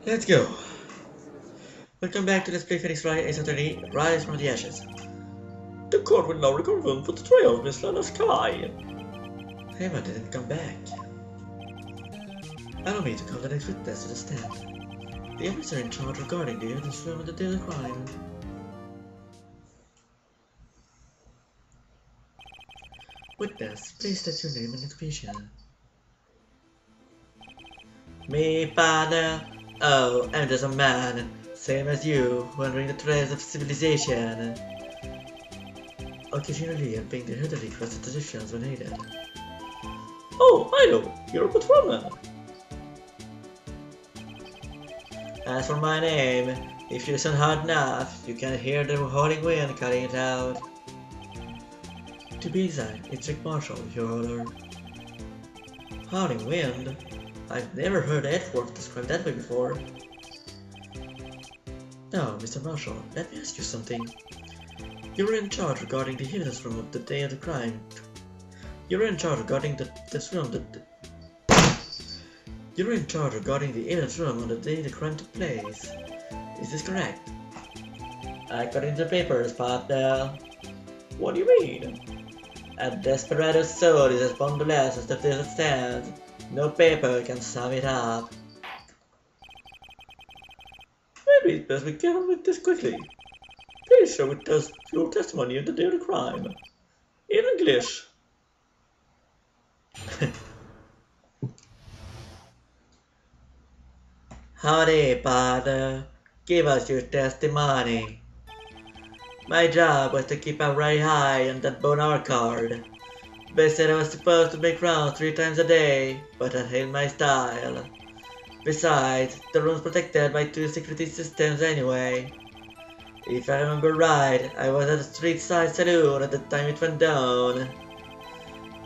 Let's go. Welcome back to Let's Play Phoenix Wright A Rise from the Ashes. The court will now reconfirm for the trial of Miss Lana Sky. Emma didn't come back. Allow me to call the next witness to the stand. The officer in charge regarding the evidence room on the day of the crime. Witness, please state your name and occupation. Me, father. Oh, I'm just a man, same as you, wandering the trails of civilization. Occasionally helping the elderly cross the traditions when needed. Oh, I know, you're a patrolman. As for my name, if you listen hard enough, you can hear the howling wind cutting it out. To be exact, it's Rick Marshall, Your Honor. Howling wind? I've never heard Edgeworth described that way before. Now, Mr. Marshall, let me ask you something. You were in charge regarding the evidence room of the day of the crime. You were in charge regarding this room You were in charge regarding the evidence room on the day the crime took place. Is this correct? According to the papers, partner. What do you mean? A desperado soul is as bondoless as the desert stands. No paper can sum it up. Maybe it's best we get on with this quickly. Please show with us your testimony of the day of the crime. In English. Howdy, partner. Give us your testimony. My job was to keep a right eye on that bonar card. They said I was supposed to make rounds 3 times a day, but that ain't my style. Besides, the room's protected by 2 security systems anyway. If I remember right, I was at a street-side saloon at the time it went down.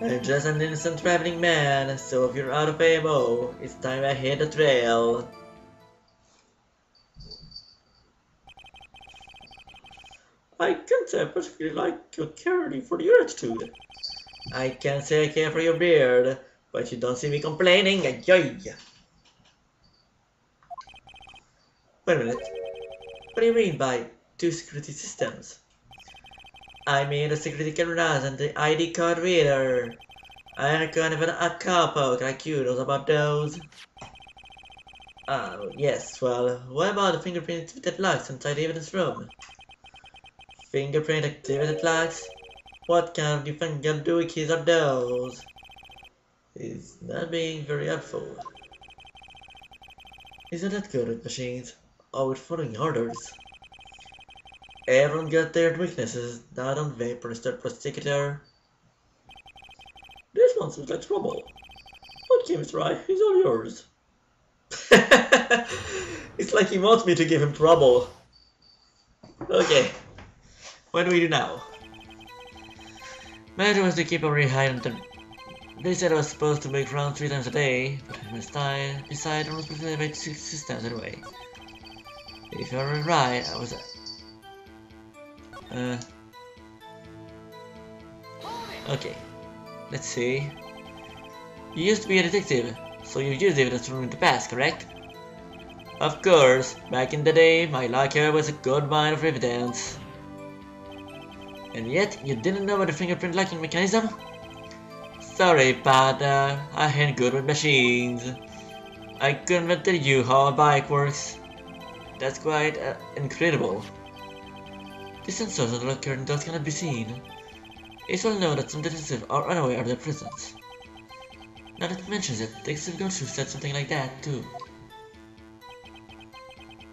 I'm just an innocent traveling man, so if you're out of ammo, it's time I hit the trail. I can't say I particularly like your caring for your attitude. I can't say I care for your beard, but you don't see me complaining. Wait a minute. What do you mean by 2 security systems? I mean the security cameras and the ID card reader. I reckon even a cowpoke like you knows about those. Yes, well, what about the fingerprint activated locks inside the evidence room? Fingerprint activated locks? What kind of newfangled doohickeys are those? He's not being very helpful. Isn't that good with machines? Or with following orders? Everyone got their weaknesses, not on vapor, Mr. Prosecutor. This one seems like trouble. Okay, Mr. I, he's all yours. It's like he wants me to give him trouble. Okay, what do we do now? My idea was to keep a very high on them. They said I was supposed to make rounds 3 times a day, but I must decide I was supposed to make 6 systems anyway. If you are right, I was okay, let's see. You used to be a detective, so you used evidence from the past, correct? Of course, back in the day, my locker was a gold mine of evidence. And yet, you didn't know about the fingerprint locking mechanism? Sorry, partner, I ain't good with machines. I couldn't tell you how a bike works. That's quite incredible. The sensors on the locker and those cannot be seen. It's well known that some detectives are unaware of their presence. Now that it mentions it, Detective Gonshu said something like that too.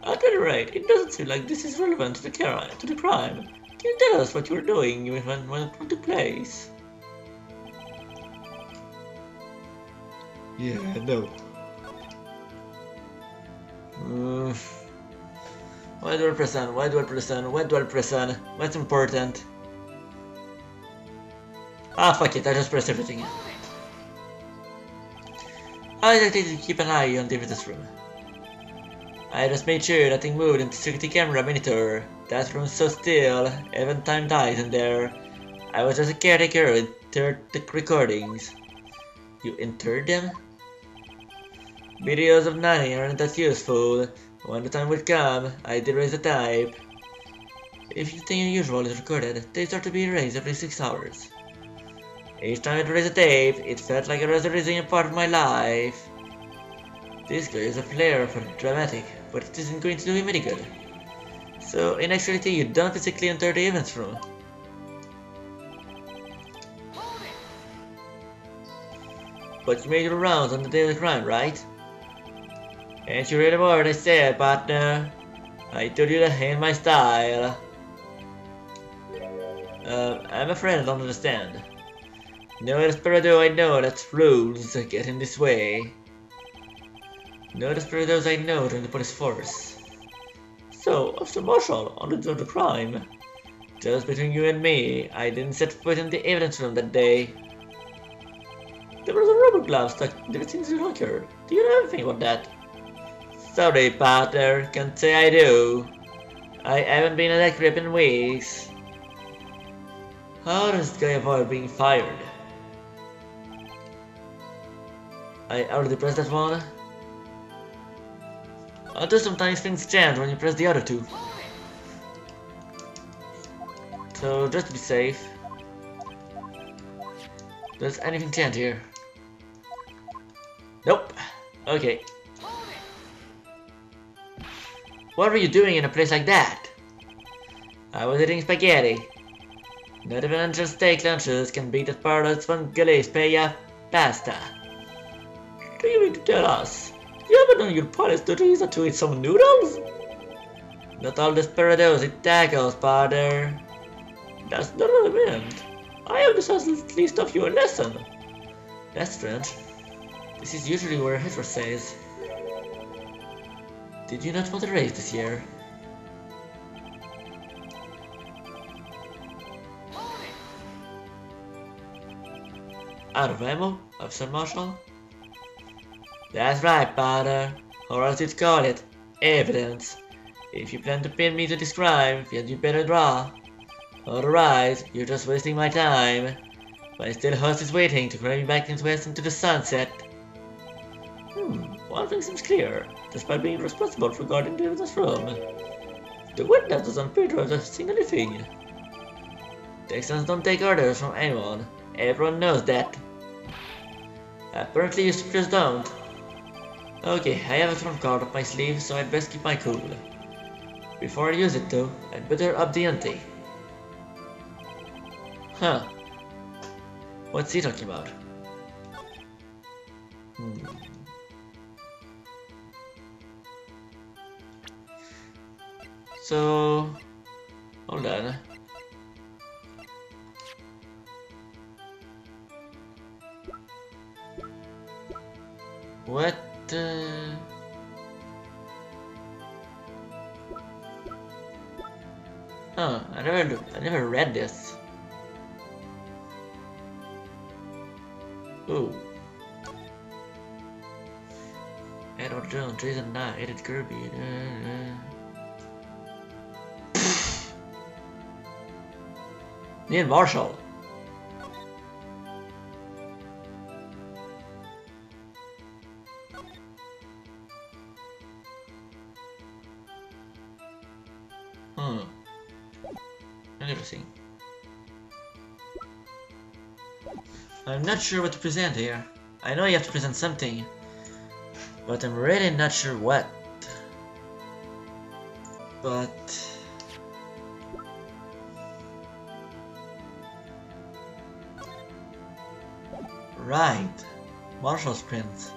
At any rate, it doesn't seem like this is relevant to the crime. Can you tell us what you were doing when it took place? Yeah, no. Why do I present? What's important? Ah, fuck it, I just pressed everything. I decided to keep an eye on the evidence room. I just made sure nothing moved in the security camera monitor. That room's so still, even time dies in there. I was just a caretaker who entered the recordings. You entered them? Videos of nothing aren't that useful. When the time will come, I did raise a type. If you think unusual is recorded, they start to be erased every 6 hours. Each time I erased a tape, it felt like I was erasing a part of my life. This guy is a flair for dramatic, but it isn't going to do him any good. So, in actuality, you don't physically enter the events room. But you made your rounds on the day of the crime, right? Ain't you really what I said, partner? I told you that ain't my style. I'm afraid I don't understand. No Desperado, I know that rules get in this way. No Desperados I know during the police force. So, Officer Marshall, on the day of the crime. Just between you and me, I didn't set foot in the evidence room that day. There was a rubber glove stuck in the locker. Do you know anything about that? Sorry, partner, can't say I do. I haven't been at that grip in weeks. How does this guy avoid being fired? I already pressed that one. Although sometimes things change when you press the other two. So just to be safe. Does anything change here? Nope. Okay. What were you doing in a place like that? I was eating spaghetti. Not even until steak lunches can beat the Paradise from Gillespie pasta. Do you mean to tell us? You haven't done your polish duties to eat some noodles? Not all desperados eat tacos, partner. That's not what I meant. I have at least taught you a lesson. That's strange. This is usually where Hitler says. Did you not want a raise this year? Out of ammo, Officer Marshall? That's right, partner. Or as you'd call it, evidence. If you plan to pin me to this crime, then you better draw. Otherwise, you're just wasting my time. My still host is waiting to cram me back into the sunset. One thing seems clear. Despite being responsible for guarding the evidence room, the witness doesn't appear to have seen anything. Texans don't take orders from anyone. Everyone knows that. Apparently you just don't. Okay, I have a trump card up my sleeve, so I'd best keep my cool. Before I use it though, I'd better up the ante. Huh. What's he talking about? So... hold on. What? Huh, I never read this. Ooh. Edward Jones, Jason Knight, Edith Kirby. Neil Marshall. Interesting. I'm not sure what to present here. I know you have to present something, but I'm really not sure what. But... right. Marshall's print.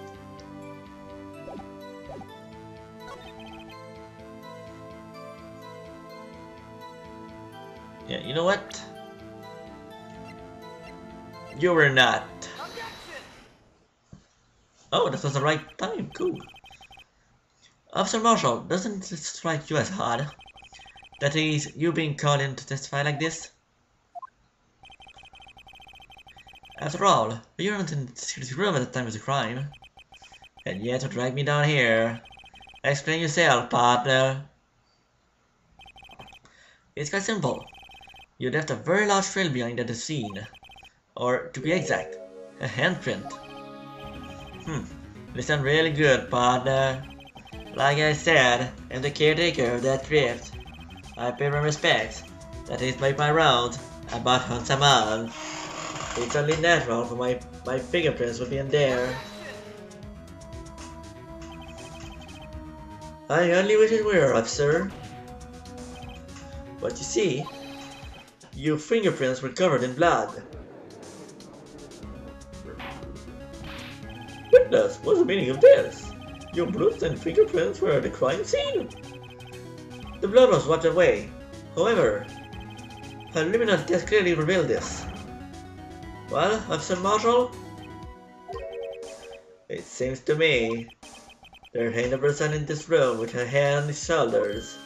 Yeah, you know what? You were not. Oh, this was the right time. Cool. Officer Marshall, doesn't it strike you as odd that is you being called in to testify like this? After all, you weren't in the security room at the time of the crime. And yet to drag me down here. Explain yourself, partner. It's quite simple. You left a very large trail behind at the scene. Or, to be exact, a handprint. Listen really good, partner. Like I said, I'm the caretaker of that drift. I pay my respects. That is my round. About once a month. It's only natural for my fingerprints will be in there. I only wish it were, officer. But you see, your fingerprints were covered in blood. Witness, what's the meaning of this? Your blood-stained fingerprints were at the crime scene? The blood was wiped away. However, a luminous test clearly revealed this. Well, Officer Marshall? It seems to me there ain't a person in this room with a hand on his shoulders.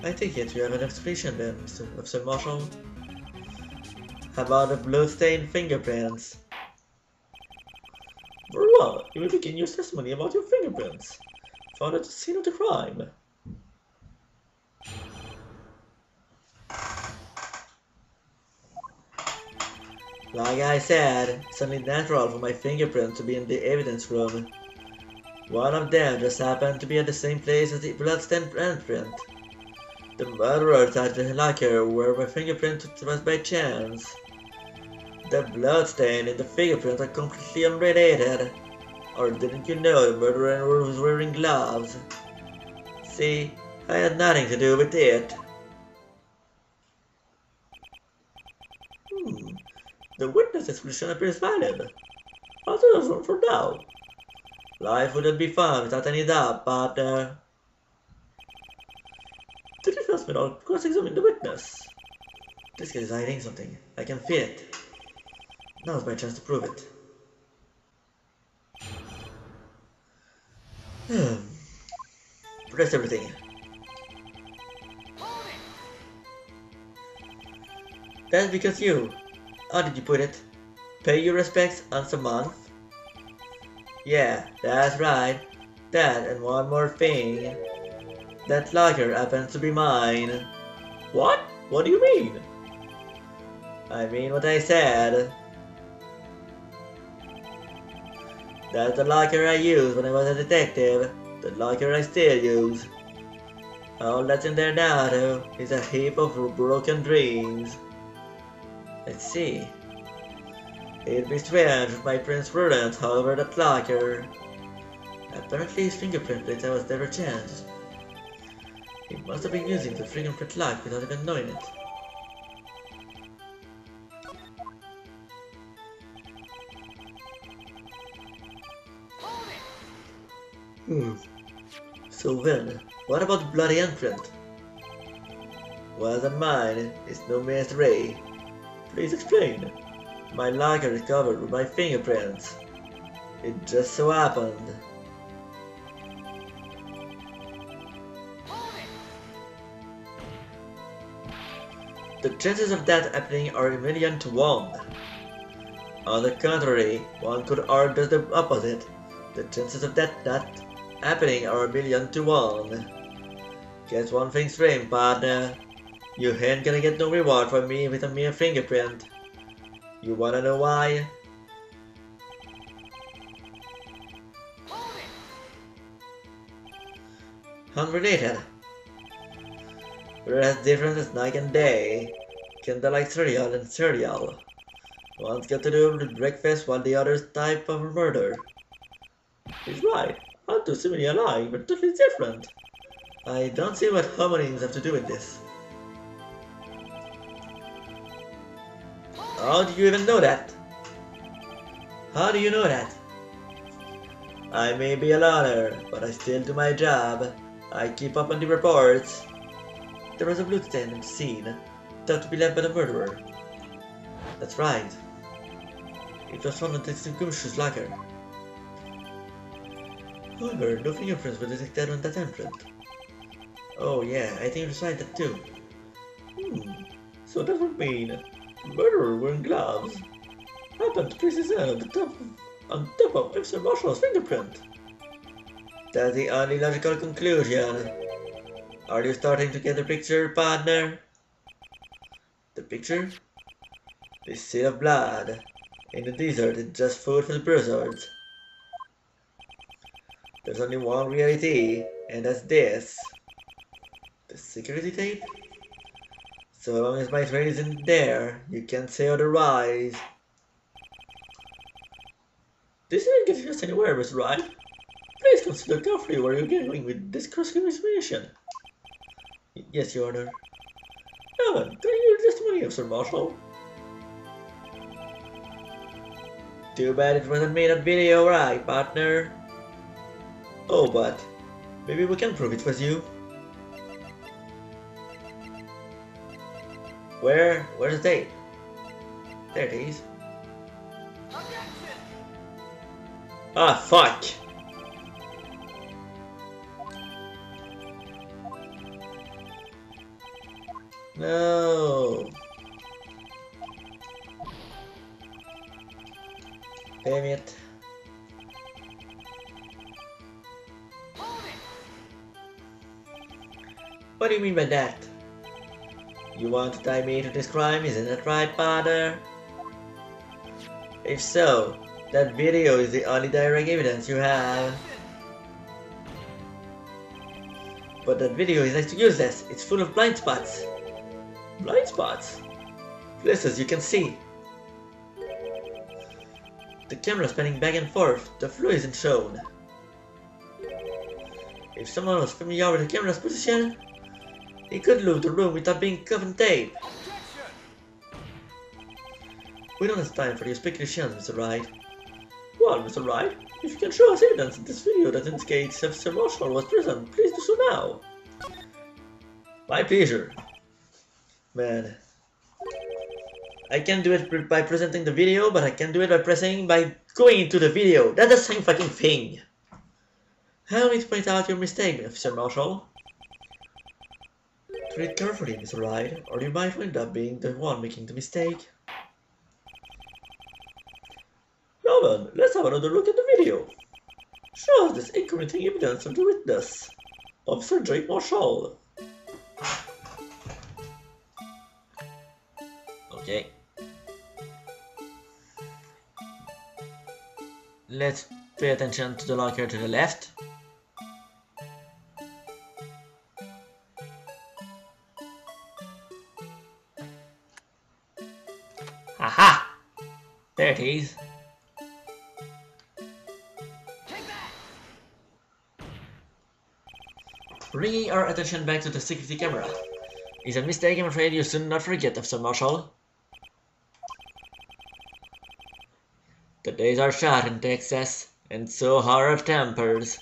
I take it you have an explanation then, Mr. Officer Marshall, about the blood-stained fingerprints. Very well, you may begin your testimony about your fingerprints found at the scene of the crime. Like I said, it's only natural for my fingerprints to be in the evidence room. One of them just happened to be at the same place as the bloodstained handprint. The murderers at the locker where my fingerprint was by chance. The bloodstain and the fingerprint are completely unrelated. Or didn't you know the murderer was wearing gloves? See, I had nothing to do with it. The witness explanation appears valid. I'll do this one for now. Life wouldn't be fun without any doubt, partner. The defense may not cross-examine the witness. This guy is hiding something. I can feel it. Now's my chance to prove it. Press everything. That's because you. How did you put it? Pay your respects once a month? Yeah, that's right. That and one more thing. That locker happens to be mine. What? What do you mean? I mean what I said. That's the locker I used when I was a detective. The locker I still use. All that's in there now, though, is a heap of broken dreams. Let's see. It'd be strange if my prints weren't all over that locker. Apparently his fingerprint data was never changed. He must have been using the fingerprint lock without even knowing it. So then, what about the bloody handprint? Wasn't mine, it's no mystery. Please explain. My locker is covered with my fingerprints. It just so happened. The chances of that happening are 1,000,000 to 1. On the contrary, one could argue the opposite. The chances of that not happening are 1,000,000 to 1. Get one thing straight, partner. You ain't gonna get no reward from me with a mere fingerprint. You wanna know why? Unrelated. We're as different as night and day. Kinda like cereal and cereal. One's got to do with breakfast while the other's type of murder. He's right. Not too similarly alike, but totally different. I don't see what homonyms have to do with this. How do you even know that? How do you know that? I may be a lawyer, but I still do my job. I keep up on the reports. There was a blood stain in the scene, thought to be left by the murderer. That's right. It was found in the extinguisher's locker. However, no fingerprints were detected on that handprint. Oh yeah, I think you tried that too. So that would mean the murderer wearing gloves happened to place his hand on top of Officer Marshall's fingerprint. That's the only logical conclusion. Are you starting to get the picture, partner? The picture? The sea of blood. In the desert, it's just food for the buzzards. There's only one reality, and that's this. The security tape? So long as my train isn't there, you can't say otherwise. This isn't getting us anywhere, Mr. Wright. Please consider carefully where you're going with this cross-examination. Yes, Your Honor. Evan, can you use testimony of Sir Marshall? Too bad it wasn't made on video, right, partner? Oh, but maybe we can prove it was you. Where's the tape? There it is. Ah, fuck! No! Damn it. What do you mean by that? You want to tie me to this crime, isn't that right, father? If so, that video is the only direct evidence you have. But that video is next to useless. It's full of blind spots. Blind spots? Places you can see. The camera spanning back and forth. The flow isn't shown. If someone was familiar with the camera's position, he could loot the room without being covered in tape. We don't have time for your speculations, Mr. Wright. Well, Mr. Wright, if you can show us evidence in this video that indicates if Sir Marshall was present, please do so now. My pleasure. Man. I can do it by presenting the video, but I can do it by going into the video. That's the same fucking thing. Help me to point out your mistake, Officer Marshall. Tread carefully, Mr. Wright, or you might end up being the one making the mistake. Now then, let's have another look at the video. Show us this incriminating evidence of the witness, Officer Drake Marshall. Okay. Let's pay attention to the locker to the left. Aha! There it is. Bringing our attention back to the security camera. Is a mistake I'm afraid you should not forget, Officer Marshall. The days are short in Texas, and so are our tempers.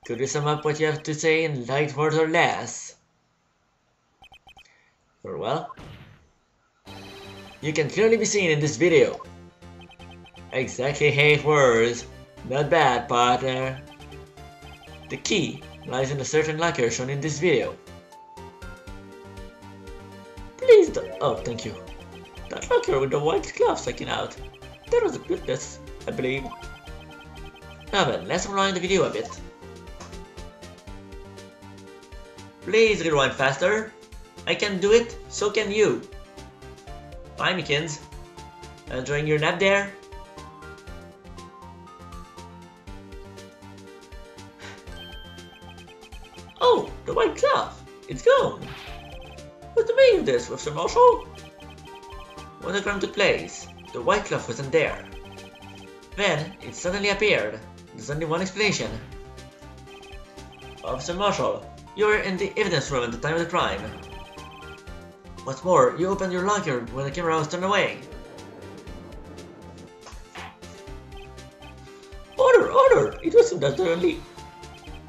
Could you sum up what you have to say in light words or less? Very well. You can clearly be seen in this video. Exactly 8 words. Not bad, partner. The key lies in a certain locker shown in this video. Please don't. Oh, thank you. That locker with the white glove sticking out. That was a goodness, I believe. Now then, let's rewind the video a bit. Please rewind faster. I can do it, so can you. Bye, Mikins. Enjoying your nap there? Oh, the white glove. It's gone. What's the meaning of this, Officer Marshall? When the crime took place, the white glove wasn't there. Then, it suddenly appeared. There's only one explanation. Officer Marshall, you were in the evidence room at the time of the crime. What's more, you opened your locker when the camera was turned away. Order! It wasn't that early.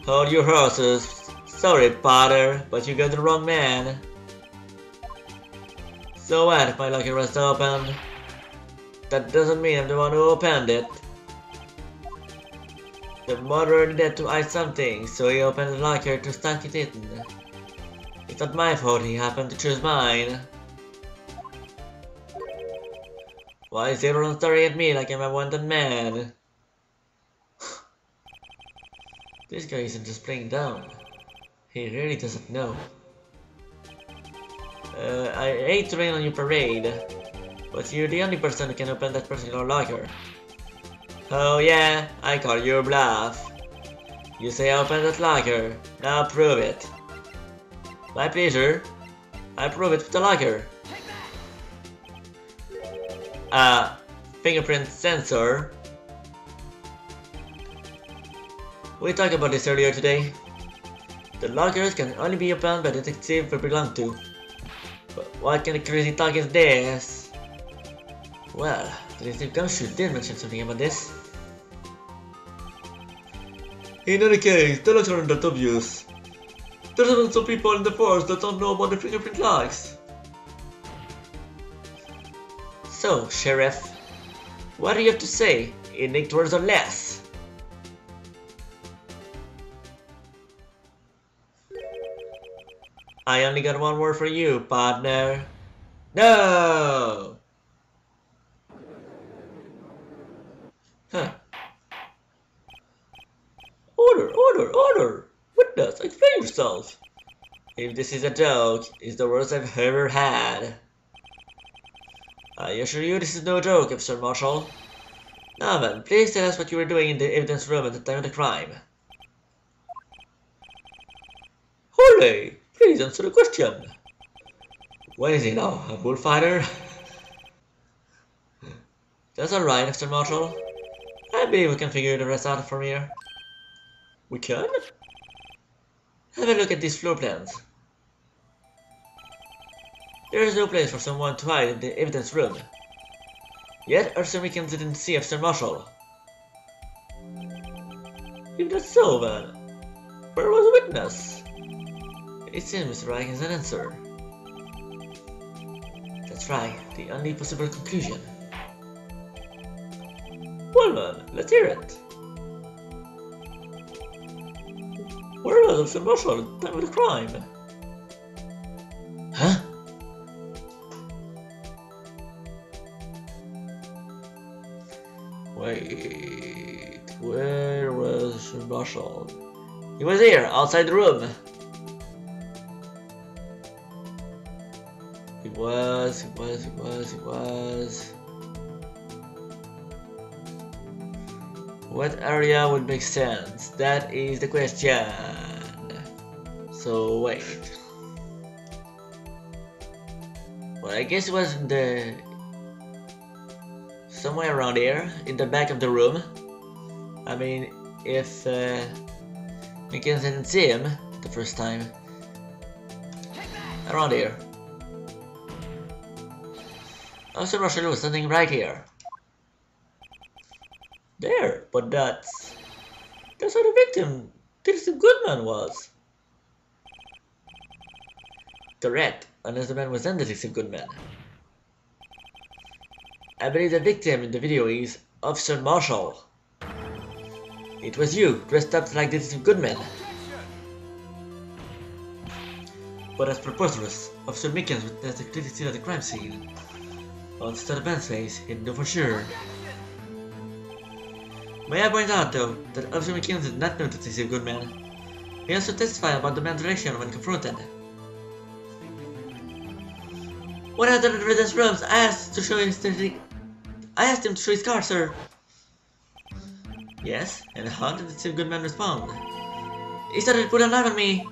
Hold your horses. Sorry, Potter, but you got the wrong man. So what if my locker was opened? That doesn't mean I'm the one who opened it. The murderer needed to hide something, so he opened the locker to stuff it in. It's not my fault he happened to choose mine. Why is everyone staring at me like I'm a wanted man? This guy isn't just playing dumb. He really doesn't know. I hate to rain on your parade. But you're the only person who can open that particular locker. Oh yeah, I call your bluff. You say open that locker, now prove it. My pleasure. I prove it with the locker. Fingerprint sensor. We talked about this earlier today. The lockers can only be opened by the detective we belong to. But what kind of crazy talk is this? Well, Detective Gumshoe did mention something about this. In any case, the locks aren't that obvious. There's even some people in the force that don't know about the fingerprint locks. So, Sheriff, what do you have to say in 8 words or less? I only got one word for you, partner. No! Huh. Order! Witness, explain yourself! If this is a joke, it's the worst I've ever had. I assure you this is no joke, Officer Marshall. Now then, please tell us what you were doing in the evidence room at the time of the crime. Hooray! Please answer the question. What is he now, a bullfighter? That's alright, Officer Marshall. I believe we can figure the rest out from here. We can? Have a look at these floor plans. There is no place for someone to hide in the evidence room. Yet, Officer Mickens didn't see Officer Marshall. If that's so, then, where was the witness? It seems Mr. Wright has an answer. That's right, the only possible conclusion. Well then, let's hear it. Where was Officer Marshall at the time of the crime? Huh? Wait, where was Officer Marshall? He was here, outside the room. He was. What area would make sense? That is the question. So wait. Well, I guess it was in the somewhere around here, in the back of the room. I mean, if Mickens didn't see him the first time, around here. Officer Marshall was standing right here. There, but that's where the victim, Detective Goodman, was. Correct, unless the man was not Detective Goodman. I believe the victim in the video is Officer Marshall. It was you, dressed up like Detective Goodman. But that's preposterous. Officer Mickens witnessed the detective at the crime scene. On the man's face, he'd know for sure. May I point out, though, that Officer Mickens did not know Detective Goodman. He also testified about the man's reaction when confronted. When I entered the evidence rooms, I asked him to show his card, sir. Yes, and how did Detective Goodman respond? He started to put a knife on me.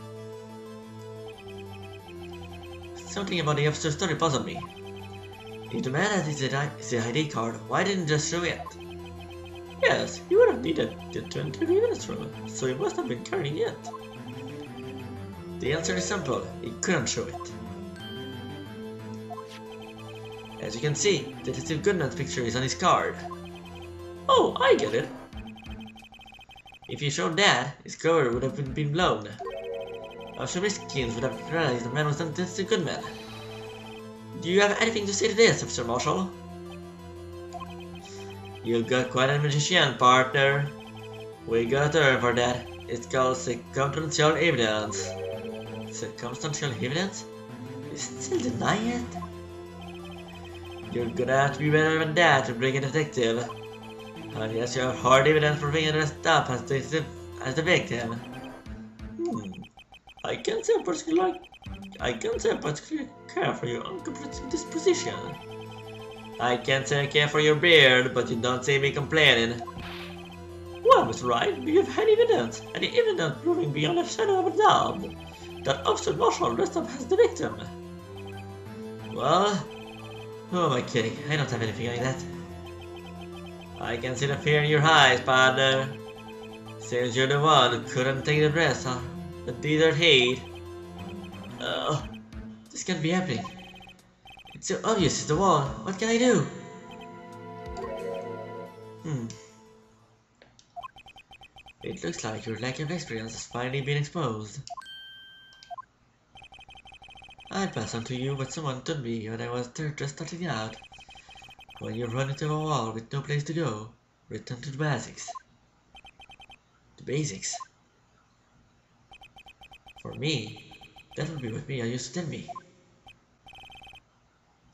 Something about the officer's story puzzled me. If the man had his ID card, why didn't he just show it? Yes, he would have needed it to enter the evidence room, so he must have been carrying it. The answer is simple, he couldn't show it. As you can see, Detective Goodman's picture is on his card. Oh, I get it. If he showed that, his cover would have been blown. Officer Mickens would have realized the man was not Detective Goodman. Do you have anything to say to this, Officer Marshall? You got quite a magician, partner. We got a term for that. It's called circumstantial evidence. Circumstantial evidence? You still deny it? You're gonna have to be better than that to bring a detective. Unless you have hard evidence for being dressed up as the victim. I can't say particularly care for your uncompleted disposition. I can take care for your beard, but you don't see me complaining. Well, Mr. Wright, do you have any evidence proving beyond a shadow of a doubt that Officer Marshall Restov has the victim? Well, who am I kidding? I don't have anything like that. I can see the fear in your eyes, partner. Since you're the one who couldn't take the rest, huh? The desert heat. This can't be happening. It's so obvious it's the wall. What can I do? It looks like your lack of experience has finally been exposed. I'll pass on to you what someone told me when I was just starting out. When you run into a wall with no place to go, return to the basics. The basics? For me, that would be what Mia used to tell me.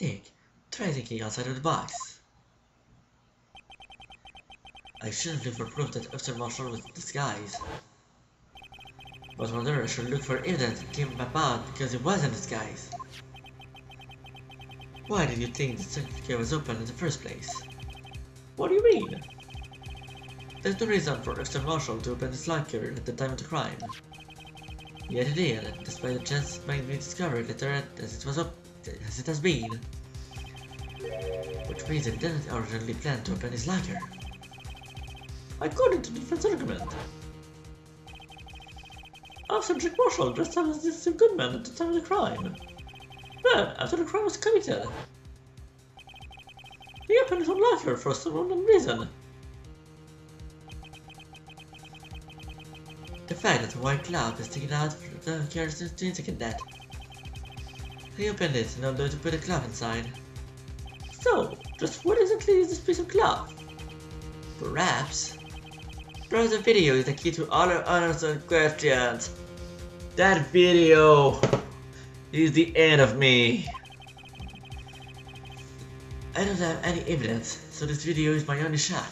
Nick, try thinking outside of the box. I shouldn't look for proof that Officer Marshall was disguised. But rather I should look for evidence that came about because it was in disguise. Why did you think the certificate was open in the first place? What do you mean? There's no reason for Officer Marshall to open his locker at the time of the crime. Yet he did, despite the chance it might be discovered later as it has been. Which means he didn't originally plan to open his locker. According to the defense argument, Officer Jack Marshall dressed up as this good man at the time of the crime. Then, after the crime was committed, he opened his own locker for some unknown reason. The fact that the white glove is taken out occurs to indicate that. He opened it in order to put a glove inside. So, just what exactly is this piece of glove? Perhaps browser video is the key to all our unanswered questions. That video is the end of me. I don't have any evidence, so this video is my only shot.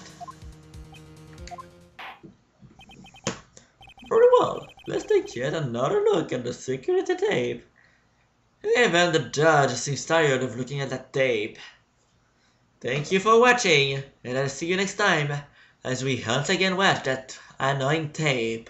Very well, let's take yet another look at the security tape. Even the judge seems tired of looking at that tape. Thank you for watching, and I'll see you next time as we once again watch that annoying tape.